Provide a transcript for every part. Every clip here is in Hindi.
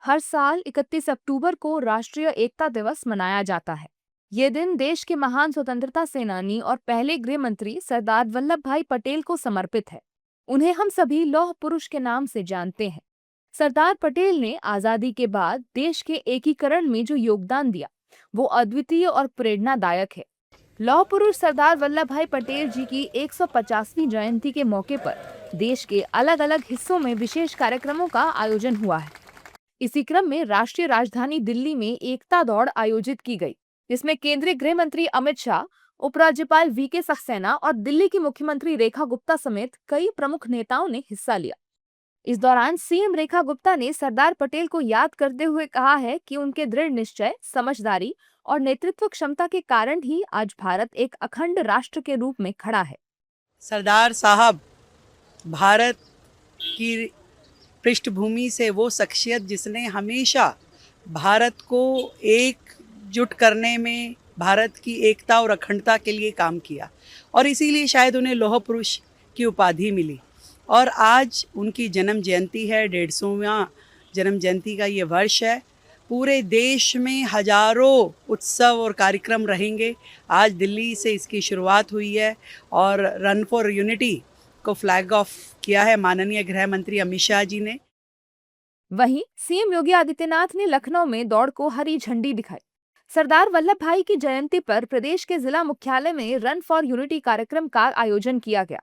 हर साल 31 अक्टूबर को राष्ट्रीय एकता दिवस मनाया जाता है। ये दिन देश के महान स्वतंत्रता सेनानी और पहले गृह मंत्री सरदार वल्लभ भाई पटेल को समर्पित है। उन्हें हम सभी लौह पुरुष के नाम से जानते हैं। सरदार पटेल ने आजादी के बाद देश के एकीकरण में जो योगदान दिया, वो अद्वितीय और प्रेरणादायक है। लौह पुरुष सरदार वल्लभ भाई पटेल जी की 150वीं जयंती के मौके पर देश के अलग अलग हिस्सों में विशेष कार्यक्रमों का आयोजन हुआ है। इसी क्रम में राष्ट्रीय राजधानी दिल्ली में एकता दौड़ आयोजित की गई, जिसमें केंद्रीय गृह मंत्री अमित शाह, उपराज्यपाल वीके सक्सेना और दिल्ली की मुख्यमंत्री रेखा गुप्ता समेत कई प्रमुख नेताओं ने हिस्सा लिया। इस दौरान सीएम रेखा गुप्ता ने सरदार पटेल को याद करते हुए कहा है कि उनके दृढ़ निश्चय, समझदारी और नेतृत्व क्षमता के कारण ही आज भारत एक अखंड राष्ट्र के रूप में खड़ा है। सरदार साहब भारत की पृष्ठभूमि से वो शख्सियत जिसने हमेशा भारत को एकजुट करने में, भारत की एकता और अखंडता के लिए काम किया और इसीलिए शायद उन्हें लौह पुरुष की उपाधि मिली। और आज उनकी जन्म जयंती है, 150वां जन्म जयंती का ये वर्ष है। पूरे देश में हजारों उत्सव और कार्यक्रम रहेंगे। आज दिल्ली से इसकी शुरुआत हुई है और रन फॉर यूनिटी को फ्लैग ऑफ किया है माननीय गृह मंत्री अमित शाह जी ने। वहीं सीएम योगी आदित्यनाथ ने लखनऊ में दौड़ को हरी झंडी दिखाई। सरदार वल्लभ भाई की जयंती पर प्रदेश के जिला मुख्यालय में रन फॉर यूनिटी कार्यक्रम का आयोजन किया गया।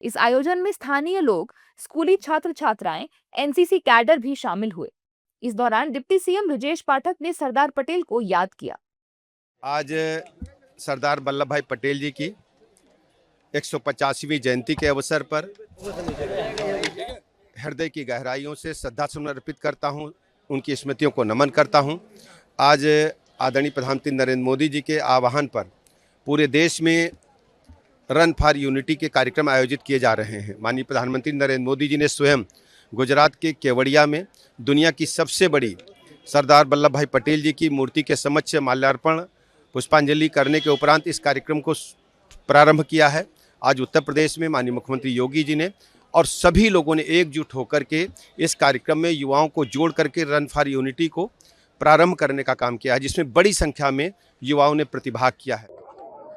इस आयोजन में स्थानीय लोग, स्कूली छात्र छात्राएं, एनसीसी कैडर भी शामिल हुए। इस दौरान डिप्टी सीएम ब्रजेश पाठक ने सरदार पटेल को याद किया। आज सरदार वल्लभ भाई पटेल जी की 150वीं जयंती के अवसर पर हृदय की गहराइयों से श्रद्धासुमन अर्पित करता हूं, उनकी स्मृतियों को नमन करता हूं। आज आदरणीय प्रधानमंत्री नरेंद्र मोदी जी के आह्वान पर पूरे देश में रन फॉर यूनिटी के कार्यक्रम आयोजित किए जा रहे हैं। माननीय प्रधानमंत्री नरेंद्र मोदी जी ने स्वयं गुजरात के केवड़िया में दुनिया की सबसे बड़ी सरदार वल्लभ भाई पटेल जी की मूर्ति के समक्ष माल्यार्पण, पुष्पांजलि करने के उपरांत इस कार्यक्रम को प्रारंभ किया है। आज उत्तर प्रदेश में माननीय मुख्यमंत्री योगी जी ने और सभी लोगों ने एकजुट होकर के इस कार्यक्रम में युवाओं को जोड़ करके रन फॉर यूनिटी को प्रारंभ करने का काम किया है, जिसमें बड़ी संख्या में युवाओं ने प्रतिभाग किया है।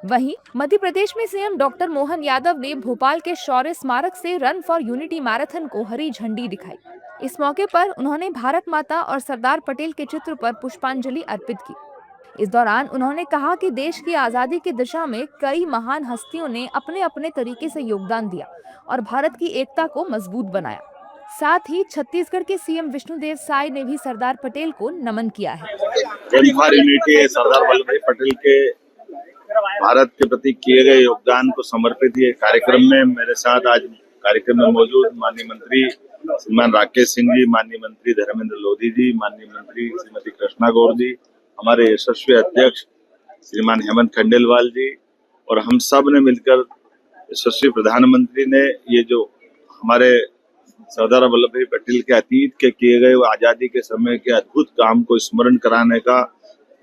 वहीं मध्य प्रदेश में सीएम डॉक्टर मोहन यादव ने भोपाल के शौर्य स्मारक से रन फॉर यूनिटी मैराथन को हरी झंडी दिखाई। इस मौके पर उन्होंने भारत माता और सरदार पटेल के चित्र पर पुष्पांजलि अर्पित की। इस दौरान उन्होंने कहा कि देश की आजादी की दिशा में कई महान हस्तियों ने अपने अपने तरीके से योगदान दिया और भारत की एकता को मजबूत बनाया। साथ ही छत्तीसगढ़ के सीएम विष्णुदेव साय ने भी सरदार पटेल को नमन किया है। Run for unity Sardar Vallabh भाई पटेल के भारत के प्रति किए गए योगदान को समर्पित ये कार्यक्रम में मेरे साथ आज कार्यक्रम में मौजूद माननीय मंत्री श्रीमान राकेश सिंह जी, माननीय मंत्री धर्मेंद्र लोधी जी, माननीय मंत्री श्रीमती कृष्णा गौर जी, हमारे यशस्वी अध्यक्ष श्रीमान हेमंत खंडेलवाल जी और हम सब ने मिलकर यशस्वी प्रधानमंत्री ने ये जो हमारे सरदार वल्लभ भाई पटेल के अतीत के किए गए आजादी के समय के अद्भुत काम को स्मरण कराने का,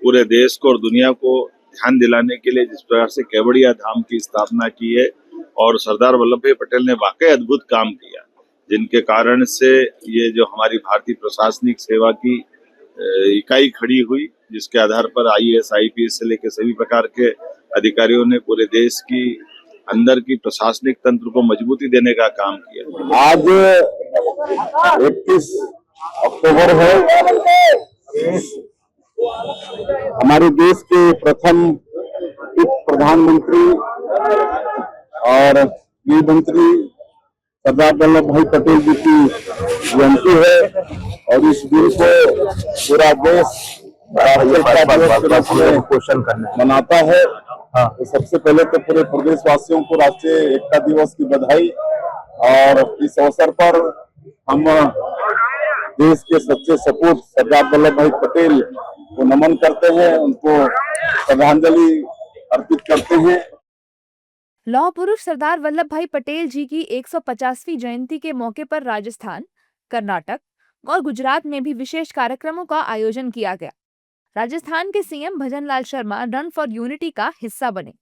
पूरे देश को और दुनिया को ध्यान दिलाने के लिए जिस प्रकार से केवड़िया धाम की स्थापना की है और सरदार वल्लभ भाई पटेल ने वाकई अद्भुत काम किया, जिनके कारण से ये जो हमारी भारतीय प्रशासनिक सेवा की इकाई खड़ी हुई, जिसके आधार पर आईएएस आईपीएस से लेकर सभी प्रकार के अधिकारियों ने पूरे देश की अंदर की प्रशासनिक तंत्र को मजबूती देने का काम किया। आज 31 अक्टूबर है। हमारे देश के प्रथम प्रधानमंत्री और गृह मंत्री सरदार वल्लभ भाई पटेल जी की जयंती है और इस दिन को पूरा देश पोषण मनाता है। तो सबसे पहले तो पूरे प्रदेशवासियों को राष्ट्रीय एकता दिवस की बधाई और इस अवसर पर हम देश के सच्चे सपूत सरदार वल्लभ भाई पटेल को नमन करते हैं, उनको श्रद्धांजलि अर्पित करते हैं। लौह पुरुष सरदार वल्लभ भाई पटेल जी की 150वीं जयंती के मौके पर राजस्थान, कर्नाटक और गुजरात में भी विशेष कार्यक्रमों का आयोजन किया गया। राजस्थान के CM Bhajanlal Sharma run for unity का हिस्सा बने।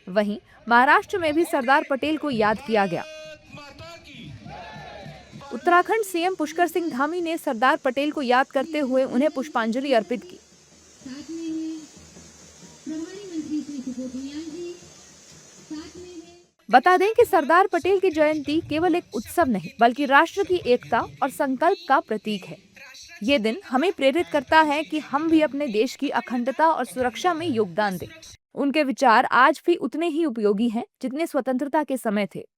वहीं महाराष्ट्र में भी सरदार पटेल को याद किया गया। उत्तराखंड सीएम पुष्कर सिंह धामी ने सरदार पटेल को याद करते हुए उन्हें पुष्पांजलि अर्पित की। बता दें कि सरदार पटेल की जयंती केवल एक उत्सव नहीं बल्कि राष्ट्र की एकता और संकल्प का प्रतीक है। ये दिन हमें प्रेरित करता है कि हम भी अपने देश की अखंडता और सुरक्षा में योगदान दें। उनके विचार आज भी उतने ही उपयोगी हैं जितने स्वतंत्रता के समय थे।